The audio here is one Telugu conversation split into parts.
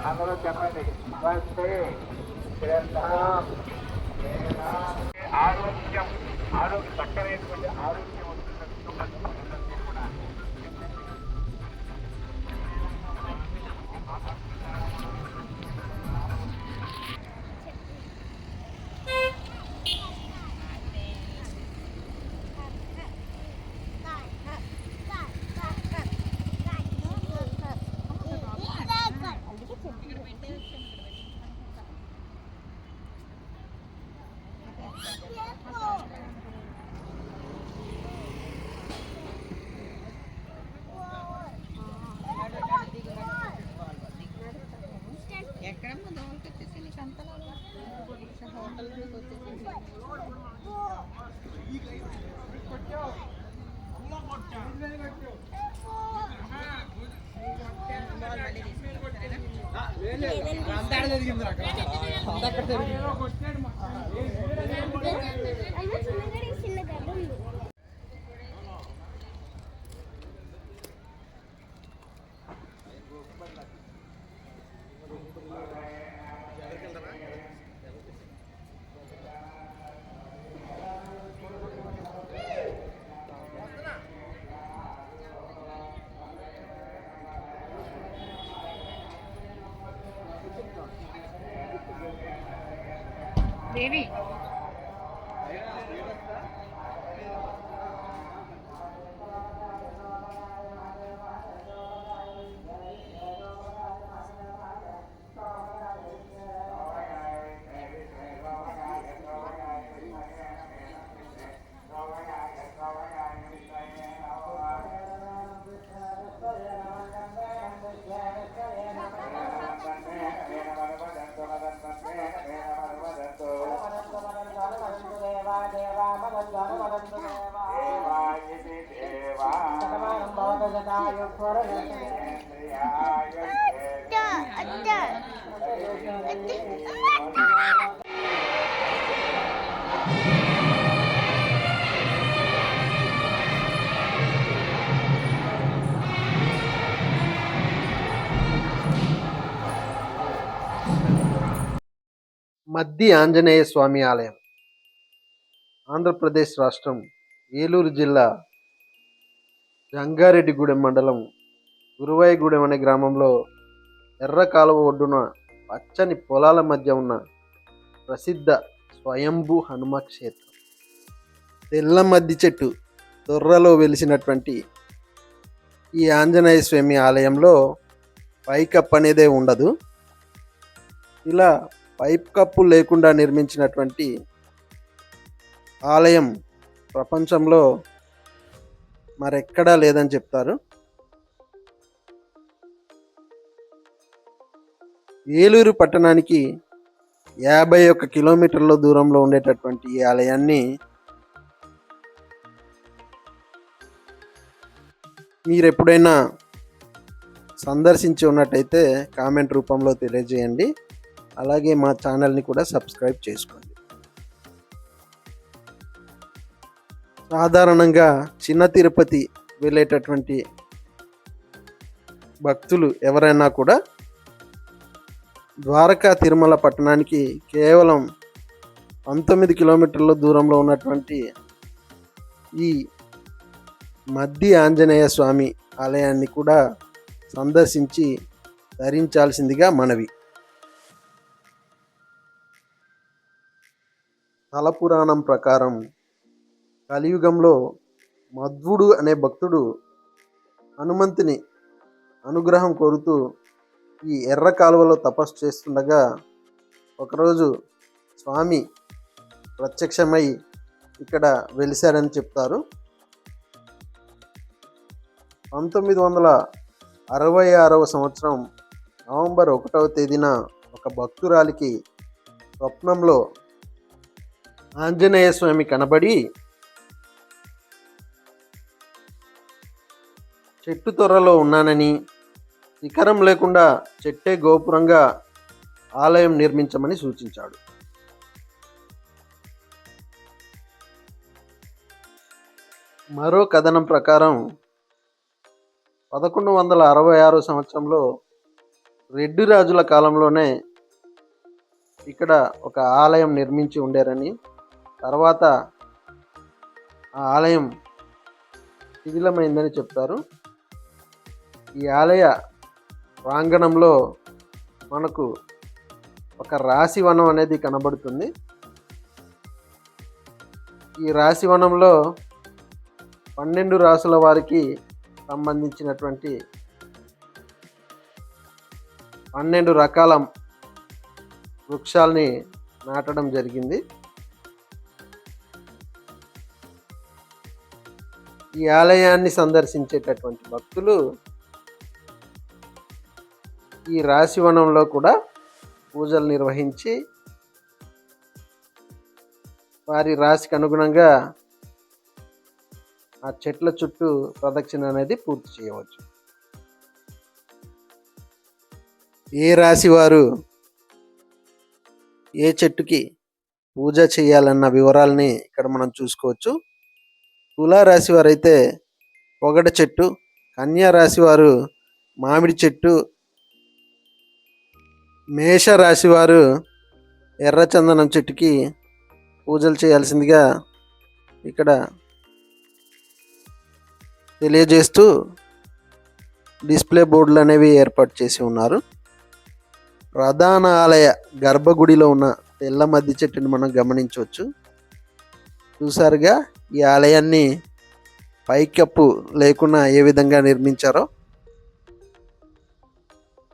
అందరూ చెప్పండి. స్వస్తి శ్రద్ధాం ఆరోగ్యం చక్కనైనటువంటి ఆరోగ్యం వస్తున్నట్టు కూడా ఎక్కడమ్మా దోమలకి వచ్చేసి నీకు అంతలా హోటల్ దేవి మద్ది ఆంజనేయ స్వామి ఆలయం ఆంధ్రప్రదేశ్ రాష్ట్రం ఏలూరు జిల్లా జంగారెడ్డిగూడెం మండలం గురువాయిగూడెం అనే గ్రామంలో ఎర్ర కాలువ ఒడ్డున పచ్చని పొలాల మధ్య ఉన్న ప్రసిద్ధ స్వయంభూ హనుమ క్షేత్రం. తెల్ల మద్ది చెట్టు దొర్రలో వెలిసినటువంటి ఈ ఆంజనేయ స్వామి ఆలయంలో పైకప్పు అనేదే ఉండదు. ఇలా పైప్ కప్పు లేకుండా నిర్మించినటువంటి ఆలయం ప్రపంచంలో మరెక్కడా లేదని చెప్తారు. ఏలూరు పట్టణానికి 51 కిలోమీటర్ల దూరంలో ఉండేటటువంటి ఈ ఆలయాన్ని మీరు ఎప్పుడైనా సందర్శించి ఉన్నట్టయితే కామెంట్ రూపంలో తెలియజేయండి. అలాగే మా ఛానల్ని కూడా సబ్స్క్రైబ్ చేసుకోండి. సాధారణంగా చిన్న తిరుపతి వెళ్ళేటటువంటి భక్తులు ఎవరైనా కూడా ద్వారకా తిరుమల పట్టణానికి కేవలం 19 కిలోమీటర్ల దూరంలో ఉన్నటువంటి ఈ మద్ది ఆంజనేయ స్వామి ఆలయాన్ని కూడా సందర్శించి ధరించాల్సిందిగా మనవి. స్థల పురాణం ప్రకారం కలియుగంలో మధ్వుడు అనే భక్తుడు హనుమంతుని అనుగ్రహం కోరుతూ ఈ ఎర్ర కాలువలో తపస్సు చేస్తుండగా ఒకరోజు స్వామి ప్రత్యక్షమై ఇక్కడ వెలిశారని చెప్తారు. 1966వ సంవత్సరం నవంబర్ 1వ తేదీన ఒక భక్తురాలికి స్వప్నంలో ఆంజనేయ స్వామి కనబడి చెట్టు తొర్రలో ఉన్నానని, శిఖరం లేకుండా చెట్టే గోపురంగా ఆలయం నిర్మించమని సూచించాడు. మరో కథనం ప్రకారం 1166 సంవత్సరంలో రెడ్డి రాజుల కాలంలోనే ఇక్కడ ఒక ఆలయం నిర్మించి ఉండారని, తర్వాత ఆ ఆలయం శిథిలమైందని చెప్తారు. ఈ ఆలయ ప్రాంగణంలో మనకు ఒక రాశివనం అనేది కనబడుతుంది. ఈ రాశివనంలో 12 రాసుల వారికి సంబంధించినటువంటి 12 రకాల వృక్షాల్ని నాటడం జరిగింది. ఈ ఆలయాన్ని సందర్శించేటటువంటి భక్తులు ఈ రాశివనంలో కూడా పూజలు నిర్వహించి వారి రాశికి అనుగుణంగా ఆ చెట్ల చుట్టూ ప్రదక్షిణ అనేది పూర్తి చేయవచ్చు. ఏ రాశి వారు ఏ చెట్టుకి పూజ చేయాలన్న వివరాలని ఇక్కడ మనం చూసుకోవచ్చు. తులారాశి వారు అయితే పొగడ చెట్టు, కన్యా రాశి వారు మామిడి చెట్టు, మేషరాశి వారు ఎర్రచందనం చెట్టుకి పూజలు చేయాల్సిందిగా ఇక్కడ తెలియజేస్తూ డిస్ప్లే బోర్డులు అనేవి ఏర్పాటు చేసి ఉన్నారు. ప్రధాన ఆలయ గర్భగుడిలో ఉన్న తెల్ల మద్ది చెట్టుని మనం గమనించవచ్చు. చూసారుగా ఈ ఆలయాన్ని పైకప్పు లేకుండా ఏ విధంగా నిర్మించారో.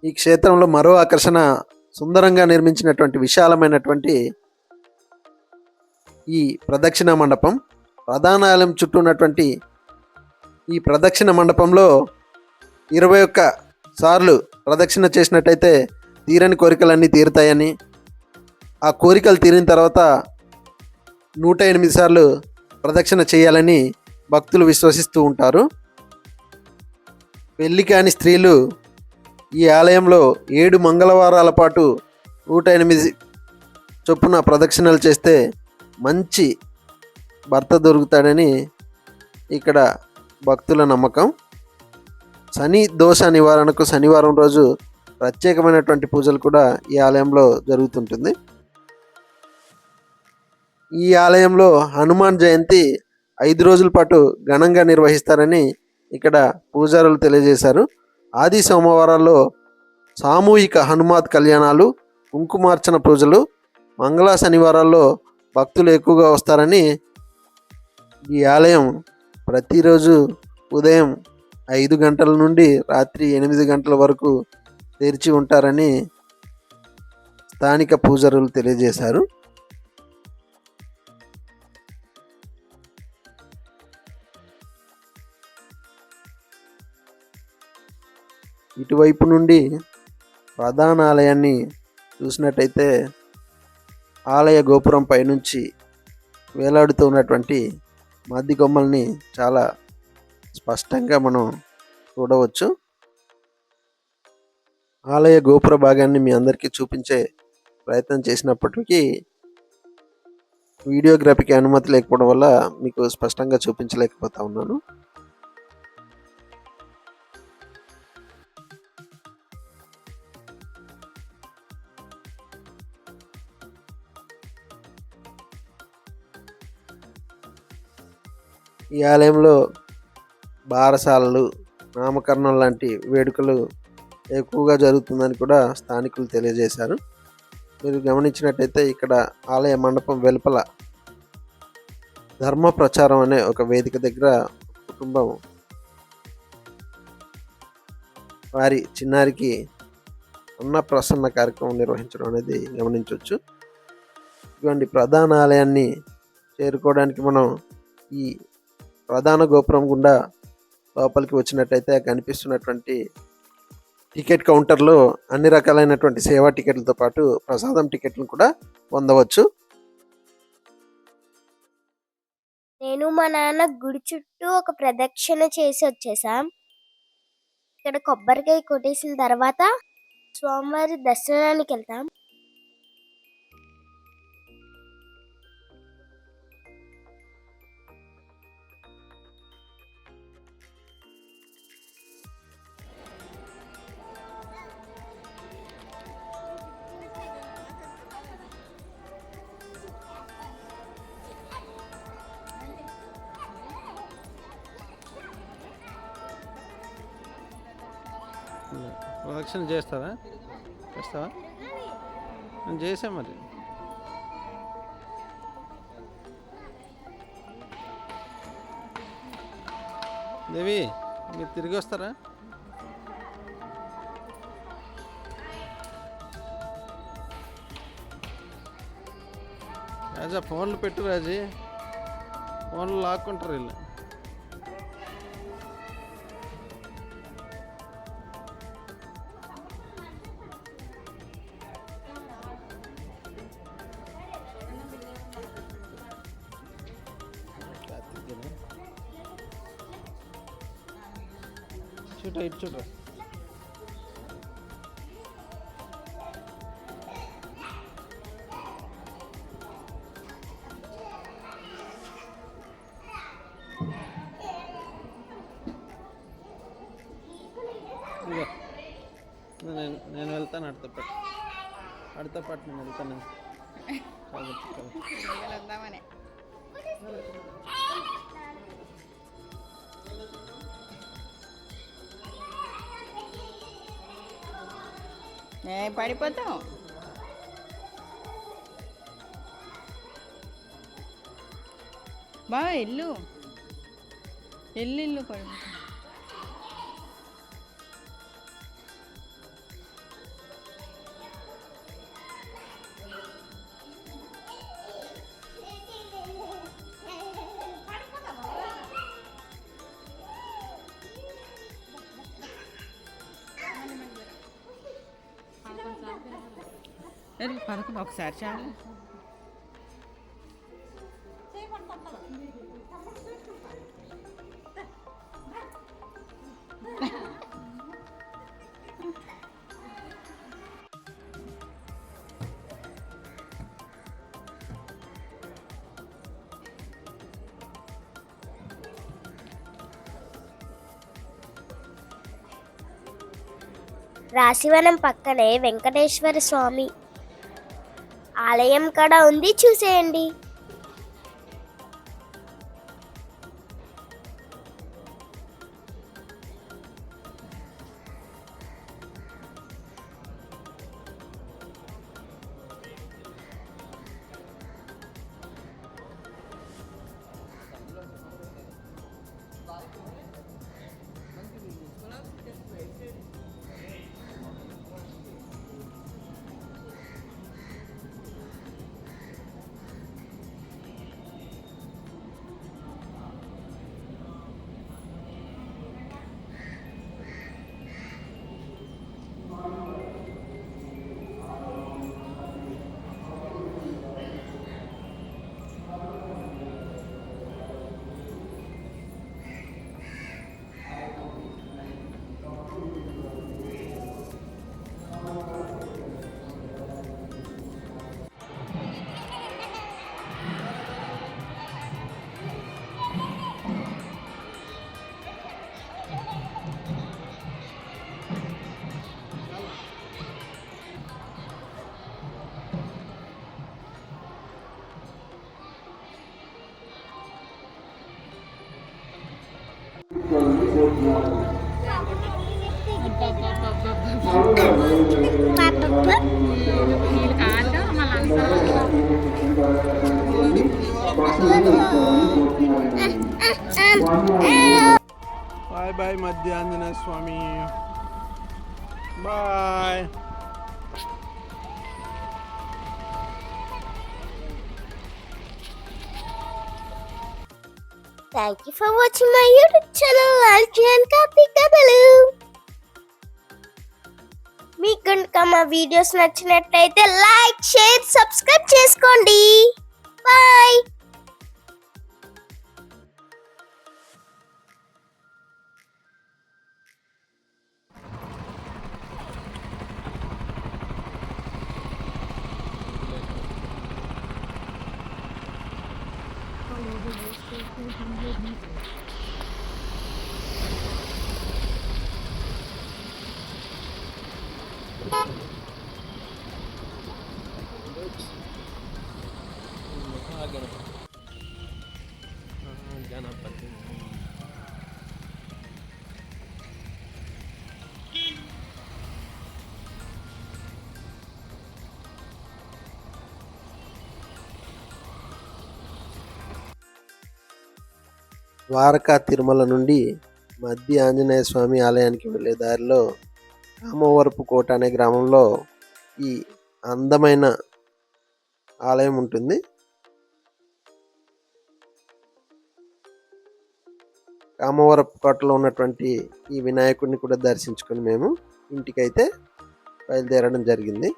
ఈ క్షేత్రంలో మరో ఆకర్షణ సుందరంగా నిర్మించినటువంటి విశాలమైనటువంటి ఈ ప్రదక్షిణ మండపం. ప్రధాన ఆలయం చుట్టూ ఉన్నటువంటి ఈ ప్రదక్షిణ మండపంలో 21 సార్లు ప్రదక్షిణ చేసినట్టయితే తీరని కోరికలన్నీ తీరుతాయని, ఆ కోరికలు తీరిన తర్వాత 108 సార్లు ప్రదక్షిణ చేయాలని భక్తులు విశ్వసిస్తూ ఉంటారు. పెళ్లి కాని స్త్రీలు ఈ ఆలయంలో 7 మంగళవారాల పాటు 108 చొప్పున ప్రదక్షిణలు చేస్తే మంచి భర్త దొరుకుతాడని ఇక్కడ భక్తుల నమ్మకం. శని దోష నివారణకు శనివారం రోజు ప్రత్యేకమైనటువంటి పూజలు కూడా ఈ ఆలయంలో జరుగుతుంటుంది. ఈ ఆలయంలో హనుమాన్ జయంతి 5 రోజుల పాటు ఘనంగా నిర్వహిస్తారని ఇక్కడ పూజారులు తెలియజేశారు. ఆది సోమవారాల్లో సామూహిక హనుమాత్ కళ్యాణాలు, కుంకుమార్చన పూజలు, మంగళ శనివారాల్లో భక్తులు ఎక్కువగా వస్తారని ఈ ఆలయం ప్రతిరోజు ఉదయం 5 గంటల నుండి రాత్రి 8 గంటల వరకు తెరిచి ఉంటారని స్థానిక పూజారులు తెలియజేశారు. ఇటువైపు నుండి ప్రధాన ఆలయాన్ని చూసినట్టయితే ఆలయ గోపురం పైనుంచి వేలాడుతూ ఉన్నటువంటి మద్ది కొమ్మల్ని చాలా స్పష్టంగా మనం చూడవచ్చు. ఆలయ గోపుర భాగాన్ని మీ అందరికీ చూపించే ప్రయత్నం చేసినప్పటికీ వీడియోగ్రఫీకి అనుమతి లేకపోవడం వల్ల మీకు స్పష్టంగా చూపించలేకపోతా ఉన్నాను. ఈ ఆలయంలో బారసాలలు, నామకరణం లాంటి వేడుకలు ఎక్కువగా జరుగుతుందని కూడా స్థానికులు తెలియజేశారు. మీరు గమనించినట్టయితే ఇక్కడ ఆలయ మండపం వెలుపల ధర్మ ప్రచారం అనే ఒక వేదిక దగ్గర కుటుంబం వారి చిన్నారికి అన్నప్రసన్న కార్యక్రమం నిర్వహించడం అనేది గమనించవచ్చు. ఇటువంటి ప్రధాన ఆలయాన్ని చేరుకోవడానికి మనం ఈ ప్రధాన గోపురం గుండా లోపలికి వచ్చినట్టయితే కనిపిస్తున్నటువంటి టికెట్ కౌంటర్లో అన్ని రకాలైనటువంటి సేవా టికెట్లతో పాటు ప్రసాదం టికెట్లను కూడా పొందవచ్చు. నేను మా నాన్న గుడి చుట్టూ ఒక ప్రదక్షిణ చేసి వచ్చేసాం. ఇక్కడ కొబ్బరికాయ కొట్టేసిన తర్వాత స్వామివారి దర్శనానికి వెళ్తాం. ప్రదక్షిణ చేస్తావా? నేను చేసా మరి. దేవి మీరు తిరిగి వస్తారా? రాజా ఫోన్లు పెట్టు రాజీ, ఫోన్లు లాక్కుంటారు వీళ్ళు. చూడ ఇటు చూడ. నేను వెళ్తాను అడితో పాటు నేను వెళ్తాను. వద్దామని పడిపోతాం. బా ఇల్లు పడిపోతాం. పదకొండు ఒకసారి చాలు. రాశివనం పక్కనే వెంకటేశ్వర స్వామి ఆలయం కూడా ఉంది, చూసేయండి. బాయ్ బాయ్ మధ్య ఆంజనేయ స్వామి, bye. Thank you for watching my YouTube channel, Aunty and Karthik Kadalu. మీకు కనుక మా వీడియోస్ నచ్చినట్లయితే లైక్, షేర్, సబ్స్క్రైబ్ చేసుకోండి. బాయ్. గణపతి ద్వారకా తిరుమల నుండి మధ్య ఆంజనేయ స్వామి ఆలయానికి వెళ్ళే దారిలో రామవరపు కోట అనే గ్రామంలో ఈ అందమైన ఆలయం ఉంటుంది. రామవరపు కోటలో ఉన్నటువంటి ఈ వినాయకుడిని కూడా దర్శించుకొని మేము ఇంటికైతే బయలుదేరడం జరిగింది.